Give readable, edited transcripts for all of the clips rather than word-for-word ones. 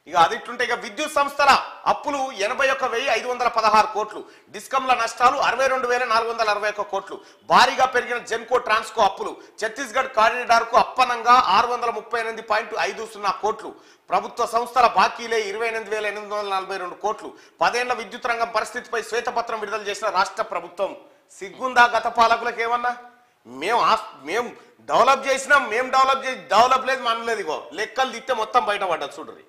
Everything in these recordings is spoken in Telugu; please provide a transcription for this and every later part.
ఇక అదిట్లుంటే ఇక విద్యుత్ సంస్థల అప్పులు 81,516 కోట్లు, డిస్కంల నష్టాలు 62,461 కోట్లు, భారీగా పెరిగిన జెన్కో ట్రాన్స్కో అప్పులు, ఛత్తీస్గఢ్ కారిడార్ కు అప్పనంగా 638.50 కోట్లు, ప్రభుత్వ సంస్థల బాకీలే 28,842 కోట్లు, 10 ఏళ్ల విద్యుత్ రంగం పరిస్థితిపై శ్వేతపత్రం విడుదల చేసిన రాష్ట్ర ప్రభుత్వం. సిగ్గుందా గత పాలకులకు ఏమన్నా? మేము డెవలప్ చేసినాం, డెవలప్ లేదు మనలేదు. ఇగో లెక్కలు తిట్టే మొత్తం బయటపడ్డది చూడండి.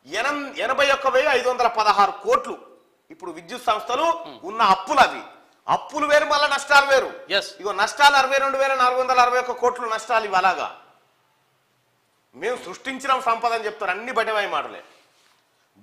81,516 కోట్లు ఇప్పుడు విద్యుత్ సంస్థలు ఉన్న అప్పులు. అవి అప్పులు వేరు, మళ్ళీ నష్టాలు వేరు. ఇగో నష్టాలు 62,461 కోట్లు నష్టాలు. ఇవి అలాగా మేము సృష్టించిన సంపద అని చెప్తారు, అన్ని బయటవై మాటలే.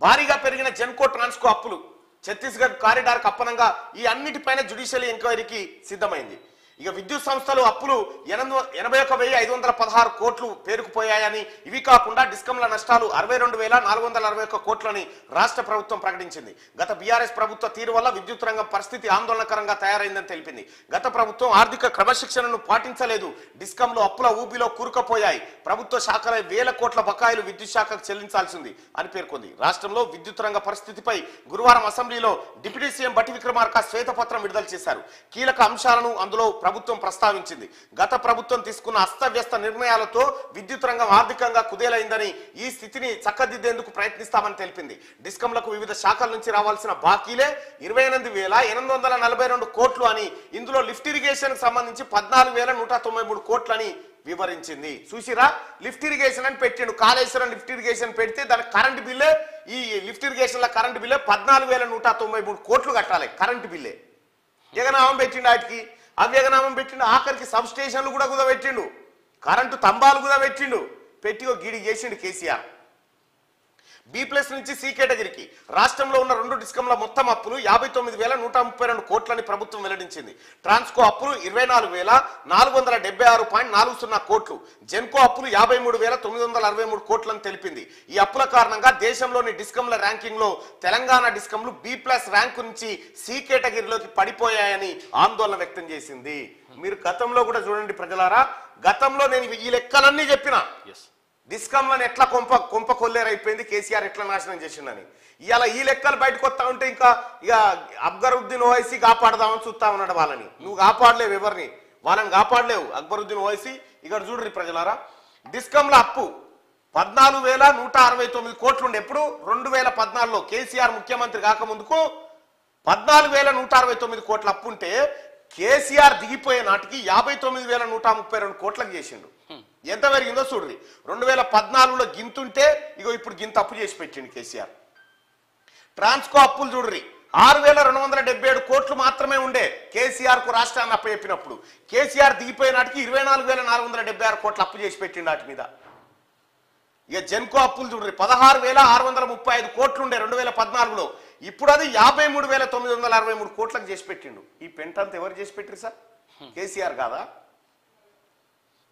భారీగా పెరిగిన జెన్కో ట్రాన్స్కో అప్పులు, ఛత్తీస్గఢ్ కారిడార్ అప్పనంగా ఈ అన్నిటిపైన జ్యుడిషియల్ ఎంక్వైరీకి సిద్ధమైంది. ఇక విద్యుత్ సంస్థలు అప్పులు 81,516 కోట్లు పేరుకుపోయాయని, ఇవి కాకుండా డిస్కంల నష్టాలు 62,461 కోట్లని రాష్ట్ర ప్రభుత్వం ప్రకటించింది. గత బీఆర్ఎస్ ప్రభుత్వ తీరు వల్ల విద్యుత్ రంగం పరిస్థితి ఆందోళనకరంగా తయారైందని తెలిపింది. గత ప్రభుత్వం ఆర్థిక క్రమశిక్షణను పాటించలేదు, డిస్కంలు అప్పుల ఊబిలో కూరుకుపోయాయి, ప్రభుత్వ శాఖల వేల కోట్ల బకాయిలు విద్యుత్ శాఖకు చెల్లించాల్సింది అని పేర్కొంది. రాష్ట్రంలో విద్యుత్ రంగ పరిస్థితిపై గురువారం అసెంబ్లీలో డిప్యూటీ సీఎం బట్టి విక్రమార్క శ్వేతపత్రం విడుదల చేశారు. కీలక అంశాలను అందులో ప్రభుత్వం ప్రస్తావించింది. గత ప్రభుత్వం తీసుకున్న అస్తవ్యస్త నిర్ణయాలతో విద్యుత్ రంగం ఆర్థికంగా కుదేలైందని, ఈ స్థితిని చక్కదిద్దేందుకు ప్రయత్నిస్తామని తెలిపింది. డిస్కంలకు వివిధ శాఖల నుంచి రావాల్సిన బాకీలే 28,842 కోట్లు అని, ఇందులో లిఫ్ట్ ఇరిగేషన్ కు సంబంధించి 14,193 కోట్లని వివరించింది. చూసిరా, లిఫ్ట్ ఇరిగేషన్ అని పెట్టిండు. కాళేశ్వరం లిఫ్ట్ ఇరిగేషన్ పెడితే దాని కరెంట్ బిల్లే, ఈ లిఫ్ట్ ఇరిగేషన్ ల కరెంట్ బిల్లే 14,193 కోట్లు కట్టాలి. కరెంట్ బిల్లే జగనామం పెట్టిండు. వాటికి అవ్యగనామం పెట్టిండు. ఆఖరికి సబ్ స్టేషన్లు కూడా కుదబెట్టిండు, కరెంటు స్తంభాలు కూడా పెట్టిండు. పెట్టి ఒక గిడి చేసిండు కేసీఆర్. B+ నుంచి C కేటగిరీకి రాష్ట్రంలో ఉన్న 2 డిస్కంల మొత్తం అప్పులు 59,132 కోట్లని ప్రభుత్వం వెల్లడించింది. ట్రాన్స్కో అప్పులు 24,476.40 కోట్లు, జెన్కో అప్పులు 53,963 కోట్లని తెలిపింది. ఈ అప్పుల కారణంగా దేశంలోని డిస్కంల ర్యాంకింగ్ లో తెలంగాణ డిస్కంలు B+ ర్యాంకు నుంచి C కేటగిరీలోకి పడిపోయాయని ఆందోళన వ్యక్తం చేసింది. మీరు గతంలో కూడా చూడండి ప్రజలారా, గతంలో నేను ఈ లెక్కలన్నీ చెప్పిన. డిస్కంలను ఎట్లా కొంప కొల్లేరైపోయింది, కేసీఆర్ ఎట్లా నాశనం చేసిండని. ఇవాళ ఈ లెక్కలు బయటకు వస్తా ఉంటే ఇక అక్బరుద్దీన్ ఓవైసీ కాపాడదామని చూస్తా ఉన్నాడు వాళ్ళని. నువ్వు కాపాడలేవు ఎవరిని, వాళ్ళని కాపాడలేవు. అక్బరుద్దీన్ ఓవైసీ ఇక్కడ చూడండి ప్రజలారా, డిస్కంల అప్పు 14,169 కోట్లుండే. ఎప్పుడు 2014లో కేసీఆర్ ముఖ్యమంత్రి కాకముందుకు 14,169 కోట్ల అప్పు ఉంటే, కేసీఆర్ దిగిపోయే నాటికి 59,132 కోట్లకు చేసిండు. ఎంత పెరిగిందో చూడండి. 2014లో గింతుంటే ఇగో ఇప్పుడు గింత అప్పు చేసి పెట్టిండు కేసీఆర్. ట్రాన్స్కో అప్పులు చూడ్రి 6,277 కోట్లు మాత్రమే ఉండే కేసీఆర్ కు రాష్ట్రాన్ని అప్పచెప్పినప్పుడు. కేసీఆర్ దిగిపోయే నాటికి 24,476 కోట్లు అప్పు చేసి పెట్టిండు వాటి మీద. ఇక జెన్కో అప్పులు చూడ్రి 16,635 కోట్లు ఉండే 2014లో, ఇప్పుడు అది 53,963 కోట్లకు చేసి పెట్టిండు. ఈ పెంటంతా ఎవరు చేసి పెట్టిరు సార్? కేసీఆర్ కాదా?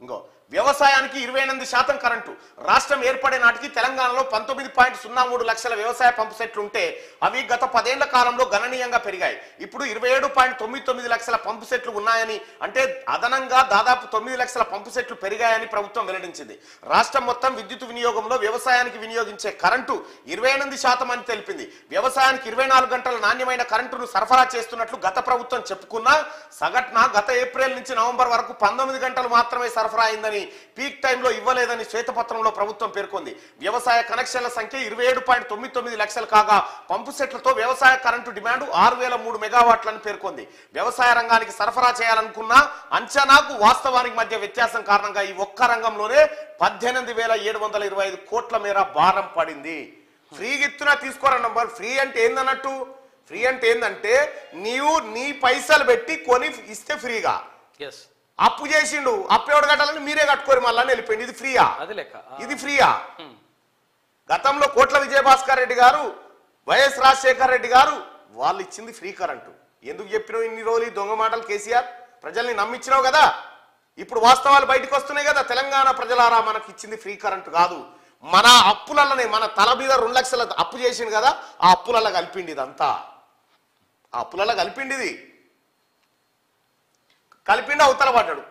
ఇంకో వ్యవసాయానికి 28% కరెంటు. రాష్ట్రం ఏర్పడే నాటికి తెలంగాణలో 19.03 లక్షల వ్యవసాయ పంపు సెట్లు ఉంటే అవి గత 10 ఏళ్ల కాలంలో గణనీయంగా పెరిగాయి. ఇప్పుడు 27.99 లక్షల పంపు సెట్లు ఉన్నాయని, అంటే అదనంగా దాదాపు 9 లక్షల పంపు సెట్లు పెరిగాయని ప్రభుత్వం వెల్లడించింది. రాష్ట్రం మొత్తం విద్యుత్ వినియోగంలో వ్యవసాయానికి వినియోగించే కరెంటు 28% అని తెలిపింది. వ్యవసాయానికి 24 గంటల నాణ్యమైన కరెంటును సరఫరా చేస్తున్నట్లు గత ప్రభుత్వం చెప్పుకున్నా, సగటున గత ఏప్రిల్ నుంచి నవంబర్ వరకు 19 గంటలు మాత్రమే సరఫరా అయిందని, పీక్ టైంలో ఇవ్వలేదని శ్వేతపత్రంలో ప్రభుత్వం పేర్కొంది. వ్యవసాయ కనెక్షన్ల సంఖ్య 27.99 లక్షలు కాగా పంపు సెట్లతో వ్యవసాయ కరెంటు డిమాండ్ 6,003 మెగావాట్లని పేర్కొంది. వ్యవసాయ రంగానికి సరఫరా చేయాలనుకున్న అంచనాకు వాస్తవానికి మధ్య వ్యత్యాసం కారణంగా ఈ ఒక్క రంగంలోనే 18,725 కోట్ల మేర భారం పడింది. ఫ్రీ గిత్తున తీసుకోరా నంబర్. ఫ్రీ అంటే ఏందన్నట్టు? ఫ్రీ అంటే ఏందంటే నీవు నీ పైసలు పెట్టి కొని ఇస్తే ఫ్రీగా. అప్పు చేసిండు, అప్పు ఎవడు కట్టాలని మీరే కట్టుకోరు మళ్ళీ వెళ్ళిపోయింది. ఇది ఫ్రీయా? ఇది ఫ్రీయా? గతంలో కోట్ల విజయభాస్కర్ రెడ్డి గారు, వైఎస్ రాజశేఖర్ రెడ్డి గారు వాళ్ళు ఇచ్చింది ఫ్రీ కరెంటు. ఎందుకు చెప్పినావు ఇన్ని రోజులు దొంగ మాటలు కేసీఆర్? ప్రజల్ని నమ్మించినావు కదా, ఇప్పుడు వాస్తవాలు బయటకు వస్తున్నాయి కదా. తెలంగాణ ప్రజలారా, మనకి ఇచ్చింది ఫ్రీ కరెంటు కాదు, మన అప్పులనే, మన తల మీద 2 లక్షల అప్పు చేసిండు కదా, ఆ అప్పులలో కలిపిండి. ఇదంతా ఆ అప్పులలో కలిపిండి, ఇది కలిపిండి అవతల పడ్డాడు.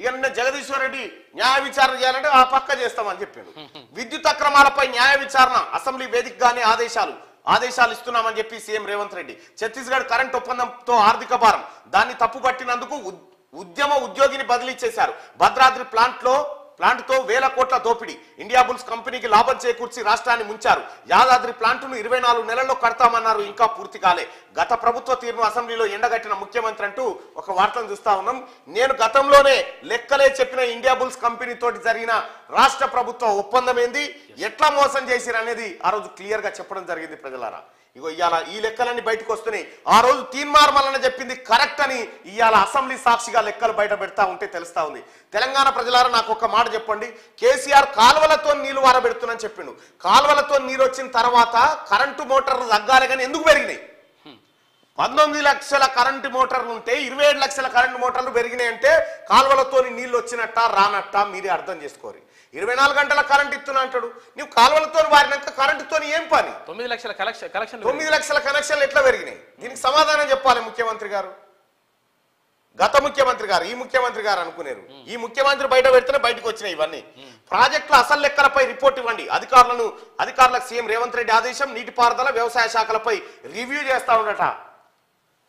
ఇక నిన్న జగదీశ్వర్ రెడ్డి న్యాయ విచారణ చేయాలంటే ఆ పక్క చేస్తామని చెప్పాడు. విద్యుత్ అక్రమాలపై న్యాయ విచారణ అసెంబ్లీ వేదికగానే ఆదేశాలు ఇస్తున్నామని చెప్పి సీఎం రేవంత్ రెడ్డి. ఛత్తీస్గఢ్ కరెంట్ ఒప్పందంతో ఆర్థిక భారం దాన్ని తప్పుపట్టినందుకు ఉద్యోగిని బదిలీ చేశారు. భద్రాద్రి ప్లాంట్తో వేల కోట్ల దోపిడీ. ఇండియా బుల్స్ కంపెనీకి లాభం చేకూర్చి రాష్ట్రాన్ని ముంచారు. యాదాద్రి ప్లాంటును 24 నెలల్లో కడతామన్నారు, ఇంకా పూర్తి కాలే. గత ప్రభుత్వ తీరును అసెంబ్లీలో ఎండగట్టిన ముఖ్యమంత్రి అంటూ ఒక వార్తను చూస్తా ఉన్నాం. నేను గతంలోనే లెక్కలే చెప్పిన ఇండియా బుల్స్ కంపెనీ తోటి జరిగిన రాష్ట్ర ప్రభుత్వ ఒప్పందం ఏంది, ఎట్లా మోసం చేసిరు అనేది ఆ రోజు క్లియర్ గా చెప్పడం జరిగింది ప్రజలారా. ఇగో ఇవాళ ఈ లెక్కలన్నీ బయటకు వస్తున్నాయి. ఆ రోజు తీన్మార్మలన చెప్పింది కరెక్ట్ అని ఇవాళ అసెంబ్లీ సాక్షిగా లెక్కలు బయట పెడతా ఉంటే తెలుస్తా ఉంది. తెలంగాణ ప్రజలారా నాకు ఒక మాట చెప్పండి. కేసీఆర్ కాలువలతో నీళ్లు వారబెడుతున్నాని చెప్పిండు. కాలువలతో నీరు వచ్చిన తర్వాత కరెంటు మోటార్లు తగ్గాలి కానీ ఎందుకు పెరిగినాయి? 19 లక్షల కరెంటు మోటార్లు ఉంటే 27 లక్షల కరెంటు మోటార్లు పెరిగినాయి అంటే కాలువలతో నీళ్లు వచ్చినట్ట రానట్ట మీరే అర్థం చేసుకోరు. 24 గంటల కరెంట్ ఇస్తున్నా అంటాడు. నువ్వు కాలువలతో వారినాక కరెంటుతో ఏం పని? 9 లక్షల కలెక్షన్ 9 లక్షల కనెక్షన్లు ఎట్లా పెరిగినాయి? దీనికి సమాధానం చెప్పాలి ముఖ్యమంత్రి గారు. గత ముఖ్యమంత్రి గారు, ఈ ముఖ్యమంత్రి గారు అనుకునేరు. ఈ ముఖ్యమంత్రి బయట పెడితేనే బయటకు వచ్చినాయి ఇవన్నీ. ప్రాజెక్టుల అసలు లెక్కలపై రిపోర్ట్ ఇవ్వండి. అధికారులకు సీఎం రేవంత్ రెడ్డి ఆదేశం. నీటిపారుదల వ్యవసాయ శాఖలపై రివ్యూ చేస్తా ఉండట.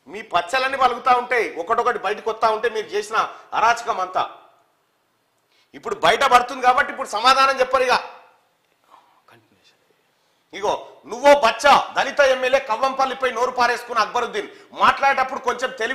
మీ పచ్చలన్నీ పలుకుతా ఉంటాయి, ఒకటొకటి బయటకు వస్తా ఉంటే మీరు చేసిన అరాచకం అంతా ఇప్పుడు బయట పడుతుంది కాబట్టి ఇప్పుడు సమాధానం చెప్పరు. ఇగో నువ్వో బచ్చా దళిత ఎమ్మెల్యే కవ్వంపల్లిపై నోరు పారేసుకున్న అక్బరుద్దీన్ మాట్లాడేటప్పుడు కొంచెం తెలివి